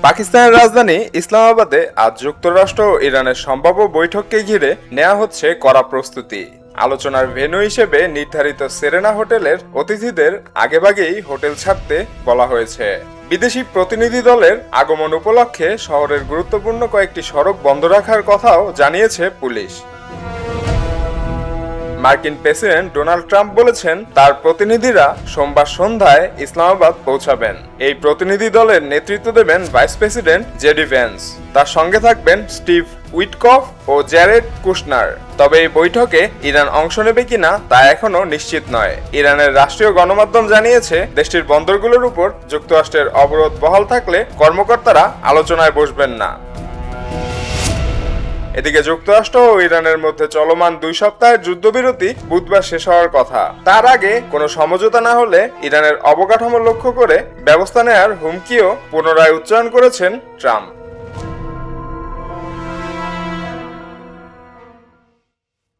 পাকিস্তানের রাজধানী ইসলামাবাদে আজ যুক্তরাষ্ট্র ও ইরানের সম্ভাব্য বৈঠককে ঘিরে নেওয়া হচ্ছে কড়া প্রস্তুতি। আলোচনার ভেন্যু হিসেবে নির্ধারিত সেরেনা হোটেলের অতিথিদের আগেভাগেই হোটেল ছাড়তে বলা হয়েছে। বিদেশি প্রতিনিধি দলের আগমন উপলক্ষে শহরের গুরুত্বপূর্ণ কয়েকটি সড়ক বন্ধ রাখার কথাও জানিয়েছে পুলিশ। মার্কিন প্রেসিডেন্ট ডোনাল্ড ট্রাম্প বলেছেন তার প্রতিনিধিরা সোমবার সন্ধ্যায় ইসলামাবাদ পৌঁছাবেন। এই প্রতিনিধি দলের নেতৃত্ব দেবেন ভাইস প্রেসিডেন্ট জেডি ভ্যান্স। তার সঙ্গে থাকবেন স্টিভ উইটকফ ও জ্যারেড কুশনার। তবে এই বৈঠকে ইরান অংশ নেবে কিনা তা এখনো নিশ্চিত নয়। ইরানের রাষ্ট্রীয় গণমাধ্যম জানিয়েছে দেশটির বন্দরগুলোর উপর যুক্তরাষ্ট্রের অবরোধ বহাল থাকলে কর্মকর্তারা আলোচনায় বসবেন না। এদিকে যুক্তরাষ্ট্র ও ইরানের মধ্যে চলমান 2 সপ্তাহের যুদ্ধবিরতি বুধবার শেষ হওয়ার কথা। তার আগে কোনো সমঝোতা না হলে ইরানের অবকাঠামো লক্ষ্য করে ব্যবস্থা নেওয়ার হুমকিও পুনরায় উচ্চারণ করেছেন ট্রাম্প।